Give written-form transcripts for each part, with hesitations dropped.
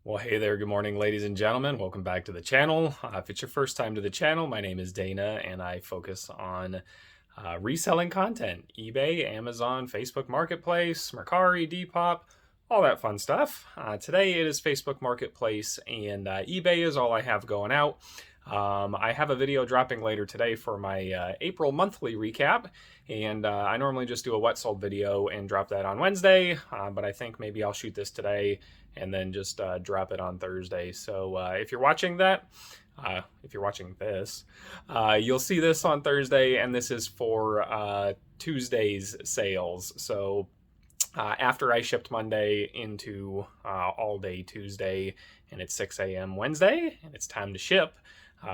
Well, hey there. Good morning, ladies and gentlemen. Welcome back to the channel. If it's your first time to the channel, my name is Dana, and I focus on reselling content. eBay, Amazon, Facebook Marketplace, Mercari, Depop, all that fun stuff. Today it is Facebook Marketplace, and eBay is all I have going out. I have a video dropping later today for my April monthly recap, and I normally just do a what sold video and drop that on Wednesday, but I think maybe I'll shoot this today and then just drop it on Thursday. So if you're watching that, if you're watching this, you'll see this on Thursday, and this is for Tuesday's sales. So after I shipped Monday into all day Tuesday, and it's 6 a.m. Wednesday, and it's time to ship.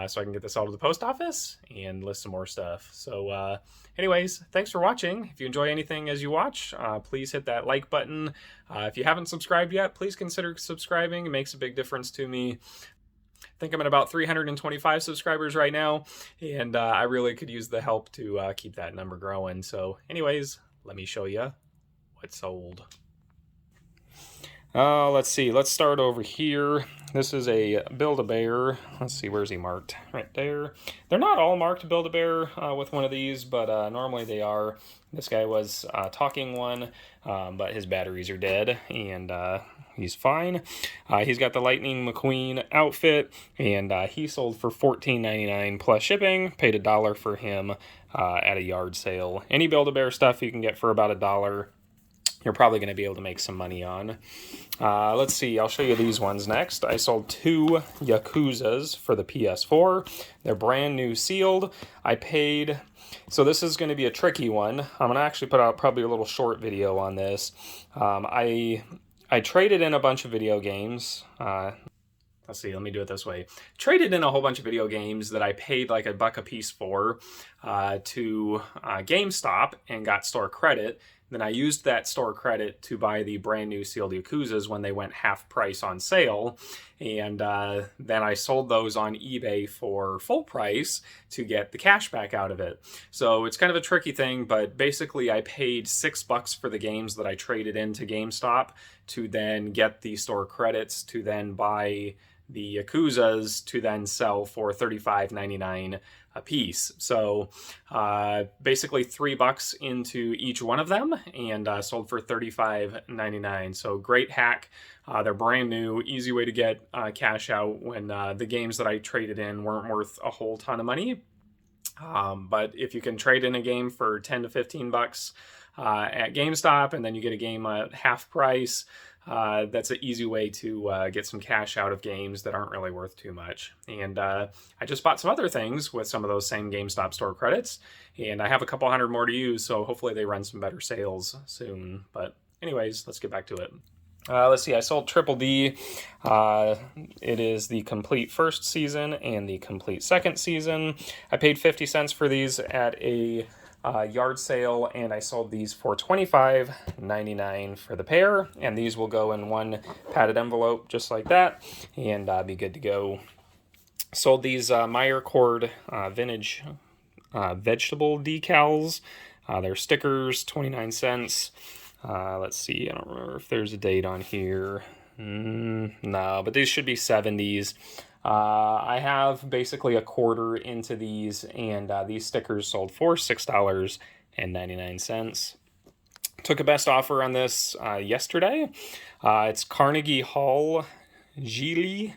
So I can get this all to the post office and list some more stuff. So anyways, thanks for watching. If you enjoy anything as you watch, please hit that like button. If you haven't subscribed yet, please consider subscribing. It makes a big difference to me. I think I'm at about 325 subscribers right now, and I really could use the help to keep that number growing. So anyways, let me show you what's sold. Let's see. Let's start over here. This is a Build-A-Bear. Let's see, where's he marked? Right there. They're not all marked Build-A-Bear with one of these, but normally they are. This guy was talking one, but his batteries are dead, and he's fine. He's got the Lightning McQueen outfit, and he sold for $14.99 plus shipping. Paid $1 for him at a yard sale. Any Build-A-Bear stuff you can get for about $1. You're probably going to be able to make some money on. Let's see, I'll show you these ones next. I sold 2 Yakuzas for the PS4. They're brand new sealed. I paid, so this is going to be a tricky one. I'm going to actually put out probably a little short video on this. I traded in a bunch of video games. Let's see, let me do it this way. Traded in a whole bunch of video games that I paid like $1 a piece for to GameStop and got store credit. Then I used that store credit to buy the brand new sealed Yakuzas when they went half price on sale. And then I sold those on eBay for full price to get the cash back out of it. So it's kind of a tricky thing, but basically I paid $6 for the games that I traded into GameStop to then get the store credits to then buy the Yakuzas to then sell for $35.99 a piece. So basically $3 into each one of them, and sold for $35.99. So great hack. They're brand new, easy way to get cash out when the games that I traded in weren't worth a whole ton of money. But if you can trade in a game for 10 to 15 bucks at GameStop, and then you get a game at half price, that's an easy way to get some cash out of games that aren't really worth too much. And I just bought some other things with some of those same GameStop store credits, and I have a couple hundred more to use, so hopefully they run some better sales soon. But anyways, let's get back to it. Let's see, I sold Triple D. It is the complete first season and the complete second season. I paid 50 cents for these at a yard sale, and I sold these for $25.99 for the pair, and these will go in one padded envelope just like that, and be good to go. Sold these Meyer Cord vintage vegetable decals. They're stickers, 29 cents. Let's see, I don't remember if there's a date on here. No, but these should be 70s. I have basically a quarter into these, and these stickers sold for $6.99. Took a best offer on this yesterday. It's Carnegie Hall Geely,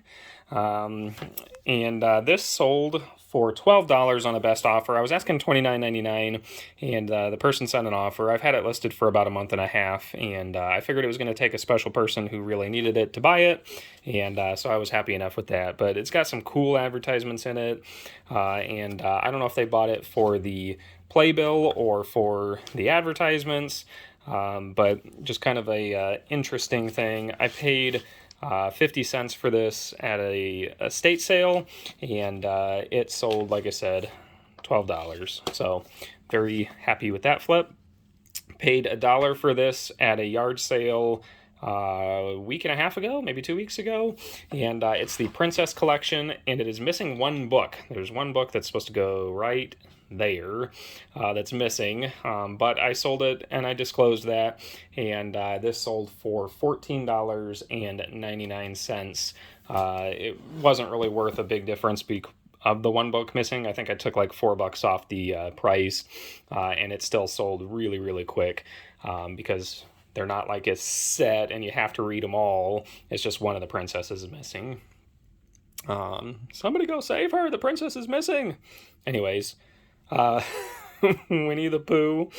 and this sold for $12 on a best offer. I was asking $29.99, and the person sent an offer. I've had it listed for about a month and a half, and I figured it was going to take a special person who really needed it to buy it, and so I was happy enough with that. But it's got some cool advertisements in it, and I don't know if they bought it for the playbill or for the advertisements, but just kind of a interesting thing. I paid 50 cents for this at a estate sale, and it sold, like I said, $12. So very happy with that flip. Paid $1 for this at a yard sale a week and a half ago, maybe 2 weeks ago, and it's the Princess Collection, and it is missing one book. There's one book that's supposed to go right there that's missing, but I sold it and I disclosed that, and this sold for $14.99. It wasn't really worth a big difference of the one book missing. I think I took like $4 off the price, and it still sold really, really quick, because they're not like a set and you have to read them all. It's just one of the princesses is missing. Somebody go save her. The princess is missing. Anyways, Winnie the Pooh.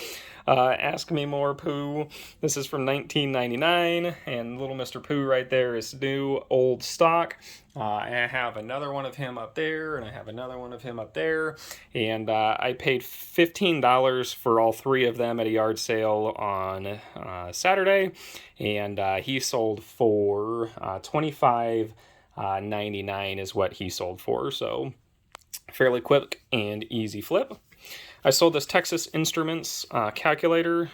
Ask Me More Pooh. This is from 1999, and Little Mr. Pooh right there is new, old stock. I have another one of him up there, and I have another one of him up there, and I paid $15 for all three of them at a yard sale on Saturday, and he sold for $25.99 is what he sold for, so fairly quick and easy flip. I sold this Texas Instruments calculator.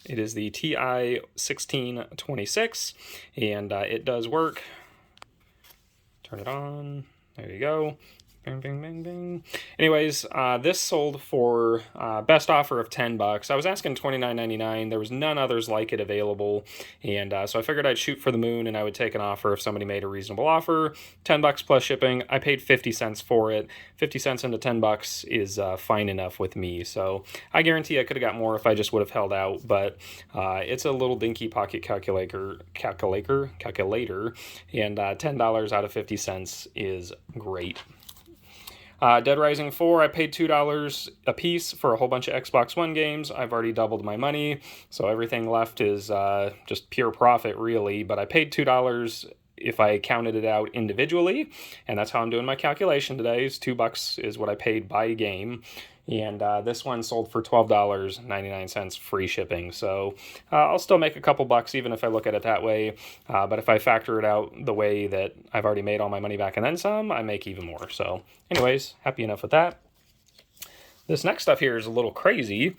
It is the TI-1626, and it does work. Turn it on. There you go. Bing, bing, bing, bing. Anyways, this sold for best offer of $10. I was asking $29.99. There was none others like it available, and so I figured I'd shoot for the moon and I would take an offer if somebody made a reasonable offer. $10 plus shipping. I paid 50 cents for it. 50 cents into $10 is fine enough with me. So I guarantee I could have got more if I just would have held out, but it's a little dinky pocket calculator, and $10 out of 50 cents is great. Dead Rising 4, I paid $2 a piece for a whole bunch of Xbox One games. I've already doubled my money, so everything left is just pure profit, really. But I paid $2 if I counted it out individually, and that's how I'm doing my calculation today. Is $2 is what I paid by game. And this one sold for $12.99 free shipping. So I'll still make a couple bucks even if I look at it that way. But if I factor it out the way that I've already made all my money back and then some, I make even more. So anyways, happy enough with that. This next stuff here is a little crazy.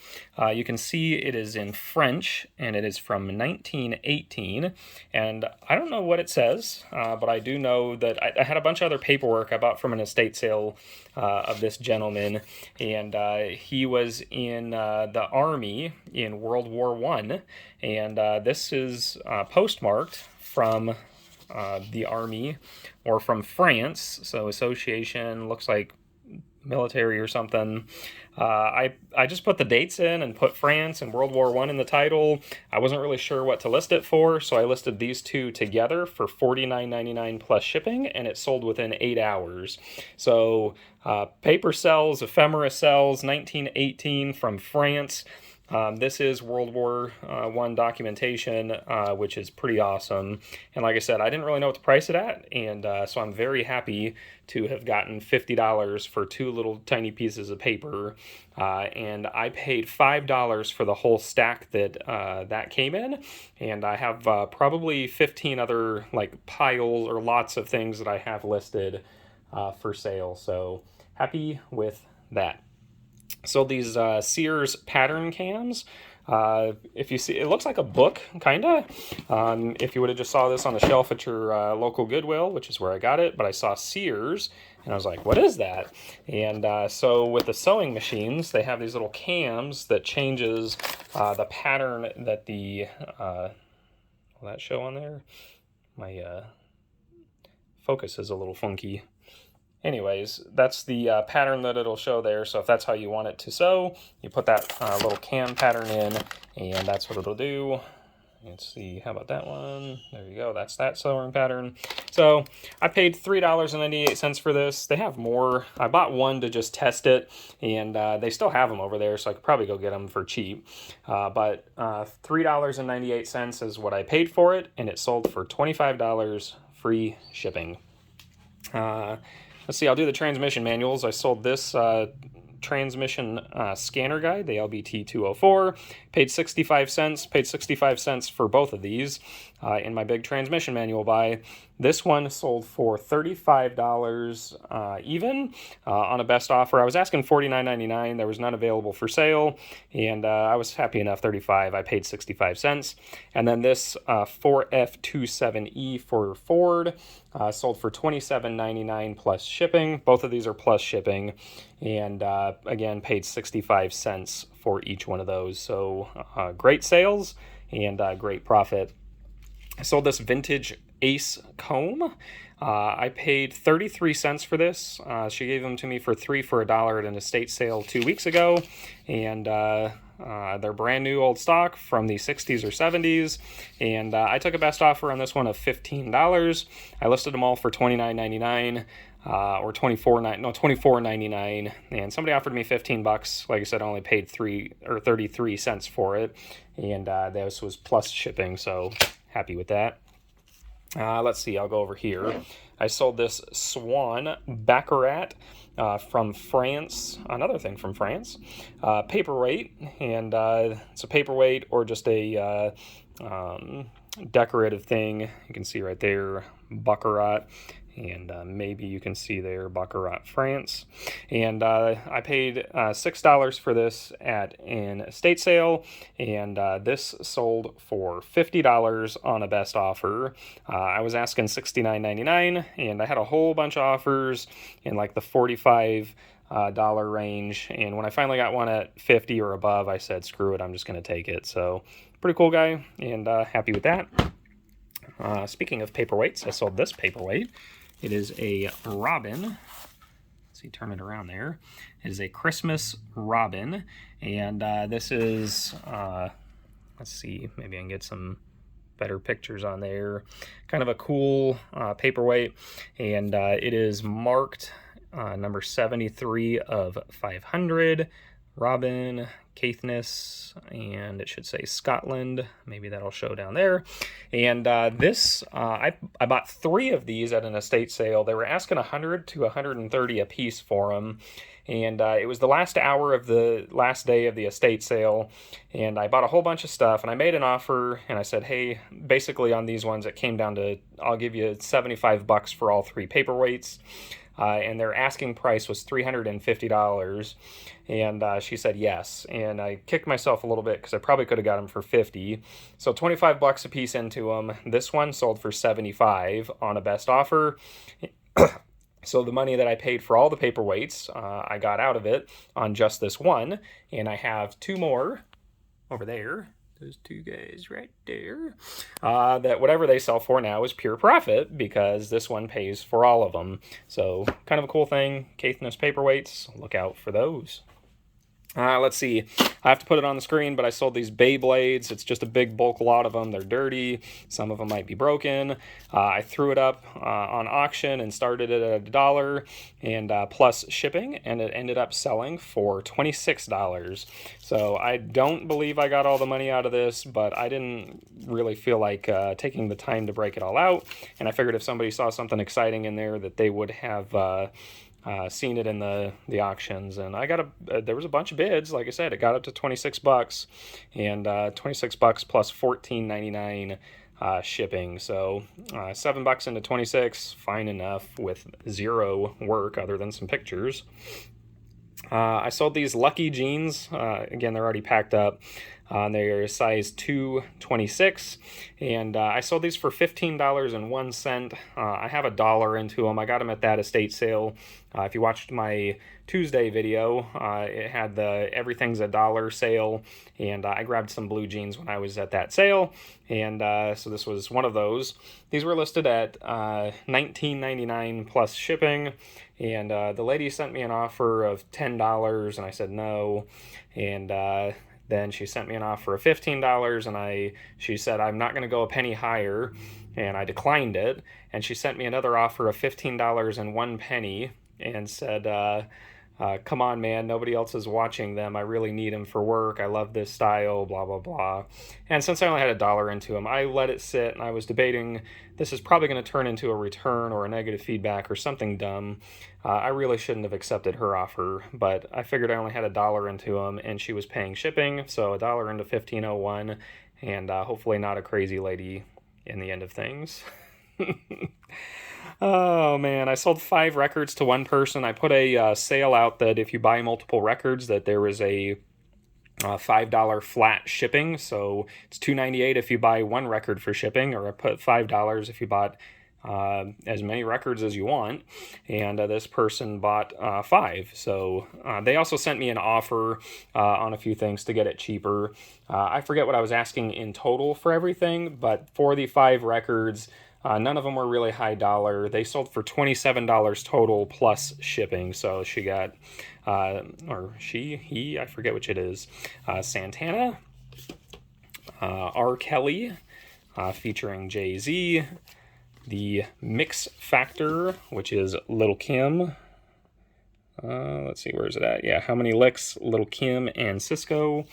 You can see it is in French, and it is from 1918. And I don't know what it says, but I do know that I had a bunch of other paperwork I bought from an estate sale of this gentleman. And he was in the Army in World War I. And this is postmarked from the Army or from France. So association, looks like military or something. I just put the dates in and put France and World War I in the title. I wasn't really sure what to list it for, so I listed these two together for $49.99 plus shipping, and it sold within 8 hours. So paper sells, ephemera sells, 1918 from France. This is World War I documentation, which is pretty awesome. And like I said, I didn't really know what to price it at, and so I'm very happy to have gotten $50 for two little tiny pieces of paper. And I paid $5 for the whole stack that that came in. And I have probably 15 other like piles or lots of things that I have listed for sale. So happy with that. So these Sears pattern cams, if you see, it looks like a book, kind of. If you would have just saw this on the shelf at your local Goodwill, which is where I got it, but I saw Sears, and I was like, what is that? And so with the sewing machines, they have these little cams that changes the pattern that the, will that show on there? My focus is a little funky. Anyways, that's the pattern that it'll show there. So if that's how you want it to sew, you put that little cam pattern in, and that's what it'll do. Let's see, how about that one? There you go, that's that sewing pattern. So I paid $3.98 for this. They have more. I bought one to just test it, and they still have them over there, so I could probably go get them for cheap. But $3.98 is what I paid for it, and it sold for $25 free shipping. Let's see, I'll do the transmission manuals. I sold this transmission scanner guide, the LBT 204. paid 65 cents, paid 65 cents for both of these in my big transmission manual buy. This one sold for $35 even on a best offer. I was asking $49.99. There was none available for sale, and I was happy enough, 35. I paid 65 cents. And then this 4F27E for Ford sold for $27.99 plus shipping. Both of these are plus shipping, and again, paid 65 cents for each one of those. So great sales and great profit. I sold this vintage Ace comb. I paid 33 cents for this. She gave them to me for $3 for $1 at an estate sale 2 weeks ago, and they're brand new old stock from the 60s or 70s, and I took a best offer on this one of $15. I listed them all for $29.99 or $24.99, and somebody offered me $15. Like I said, I only paid 33 cents for it, and this was plus shipping, so happy with that. Let's see, I'll go over here. I sold this Swan Baccarat from France, another thing from France, paperweight, and it's a paperweight or just a decorative thing. You can see right there, Baccarat, and maybe you can see there Baccarat France, and I paid $6 for this at an estate sale, and this sold for $50 on a best offer. I was asking $69.99, and I had a whole bunch of offers in like the $45 range, and when I finally got one at 50 or above, I said screw it, I'm just going to take it. So pretty cool guy, and happy with that. Speaking of paperweights, I sold this paperweight. It is a robin. Let's see, turn it around there. It is a Christmas robin, and this is, let's see, maybe I can get some better pictures on there. Kind of a cool paperweight, and it is marked number 73 of 500. Robin, Caithness, and it should say Scotland. Maybe that'll show down there. And this, I bought 3 of these at an estate sale. They were asking $100 to $130 a piece for them. And it was the last hour of the last day of the estate sale. And I bought a whole bunch of stuff. And I made an offer. And I said, hey, basically on these ones, it came down to, I'll give you $75 for all 3 paperweights. And their asking price was $350, and she said yes, and I kicked myself a little bit because I probably could have got them for $50, so $25 a piece into them. This one sold for $75 on a best offer. So the money that I paid for all the paperweights, I got out of it on just this one, and I have 2 more over there. Those 2 guys right there, that whatever they sell for now is pure profit because this one pays for all of them. So kind of a cool thing. Caithness paperweights, look out for those. Let's see, I have to put it on the screen, but I sold these Beyblades. It's just a big bulk lot of them. They're dirty. Some of them might be broken. I threw it up on auction and started it at $1 and plus shipping, and it ended up selling for $26. So I don't believe I got all the money out of this, but I didn't really feel like taking the time to break it all out, and I figured if somebody saw something exciting in there that they would have seen it in the auctions, and I got there was a bunch of bids. Like I said, it got up to $26, and $26 plus $14.99 shipping. So $7 into 26, fine enough with 0 work other than some pictures. I sold these Lucky jeans. Again, they're already packed up. They're size 226, and I sold these for $15.01. I have $1 into them. I got them at that estate sale. If you watched my Tuesday video, it had the everything's $1 sale, and I grabbed some blue jeans when I was at that sale, and so this was one of those. These were listed at $19.99 plus shipping, and the lady sent me an offer of $10, and I said no, and then she sent me an offer of $15, and she said, I'm not going to go a penny higher, and I declined it. And she sent me another offer of $15 and 1 penny, and said, Come on, man, nobody else is watching them. I really need them for work. I love this style, blah, blah, blah. And since I only had $1 into them, I let it sit, and I was debating this is probably going to turn into a return or a negative feedback or something dumb. I really shouldn't have accepted her offer, but I figured I only had $1 into them, and she was paying shipping, so $1 into 1501, and hopefully not a crazy lady in the end of things. Oh man, I sold 5 records to one person. I put a sale out that if you buy multiple records, that there was a $5 flat shipping. So it's $2.98 if you buy one record for shipping, or I put $5 if you bought as many records as you want. And this person bought 5. So they also sent me an offer on a few things to get it cheaper. I forget what I was asking in total for everything, but for the 5 records, none of them were really high dollar. They sold for $27 total plus shipping. So she got, he, I forget which it is, Santana, R. Kelly, featuring Jay-Z, the Mix Factor, which is Lil' Kim. Let's see, where is it at? Yeah, How Many Licks, Lil' Kim and Cisco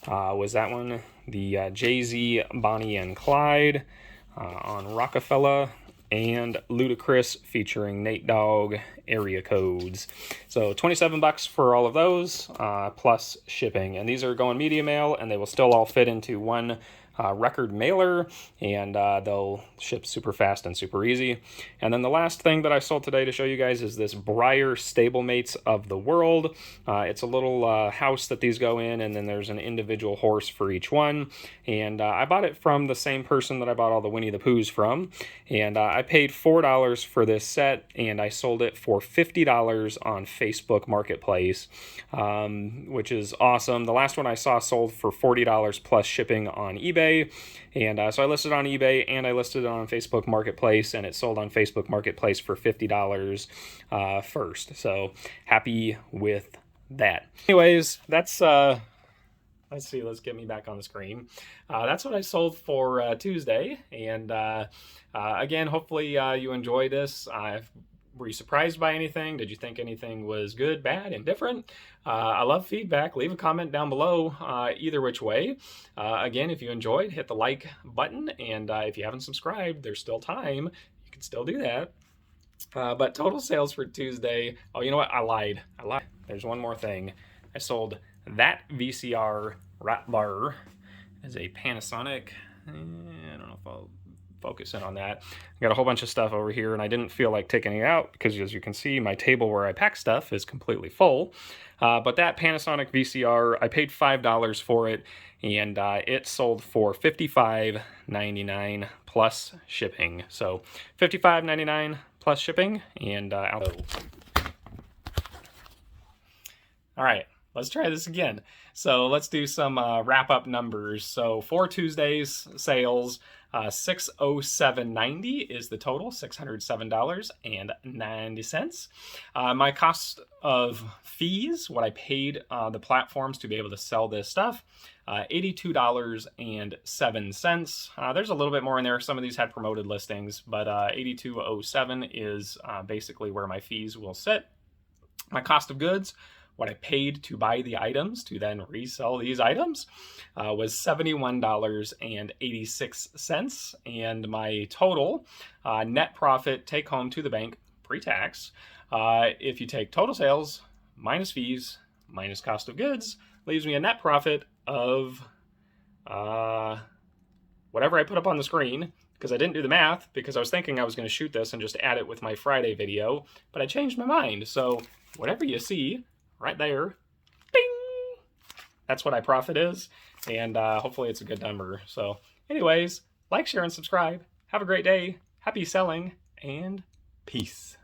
was that one. The Jay-Z, Bonnie and Clyde on Rockefeller, and Ludacris featuring Nate Dogg, Area Codes. So $27 for all of those, plus shipping. And these are going media mail, and they will still all fit into one record mailer, and they'll ship super fast and super easy. And then the last thing that I sold today to show you guys is this Breyer Stablemates of the World. It's a little house that these go in, and then there's an individual horse for each one. And I bought it from the same person that I bought all the Winnie the Poohs from. And I paid $4 for this set, and I sold it for $50 on Facebook Marketplace, which is awesome. The last one I saw sold for $40 plus shipping on eBay. And so I listed on eBay and I listed it on Facebook Marketplace, and it sold on Facebook Marketplace for $50 first. So happy with that. Anyways, that's let's see, let's get me back on the screen. That's what I sold for Tuesday. And again, hopefully you enjoy this. Were you surprised by anything? Did you think anything was good, bad, indifferent? I love feedback. Leave a comment down below either which way. Again, if you enjoyed, hit the like button. And if you haven't subscribed, there's still time. You can still do that. But total sales for Tuesday. Oh, you know what? I lied. There's one more thing. I sold that VCR right there as a Panasonic. I don't know if I'll focus in on that. I got a whole bunch of stuff over here, and I didn't feel like taking it out because, as you can see, my table where I pack stuff is completely full. But that Panasonic VCR, I paid $5 for it, and it sold for $55.99 plus shipping. So $55.99 plus shipping, and all right. Let's try this again. So let's do some wrap-up numbers. So for Tuesday's sales, $607.90 is the total, $607.90. My cost of fees, what I paid the platforms to be able to sell this stuff, $82.07. There's a little bit more in there. Some of these had promoted listings, but $82.07 is basically where my fees will sit. My cost of goods, what I paid to buy the items to then resell these items, was $71.86. And my total net profit take home to the bank pre-tax, if you take total sales minus fees minus cost of goods, leaves me a net profit of whatever I put up on the screen, because I didn't do the math, because I was thinking I was going to shoot this and just add it with my Friday video, but I changed my mind. So whatever you see right there, bing, that's what my profit is, and hopefully it's a good number. So anyways, like, share, and subscribe. Have a great day. Happy selling, and peace.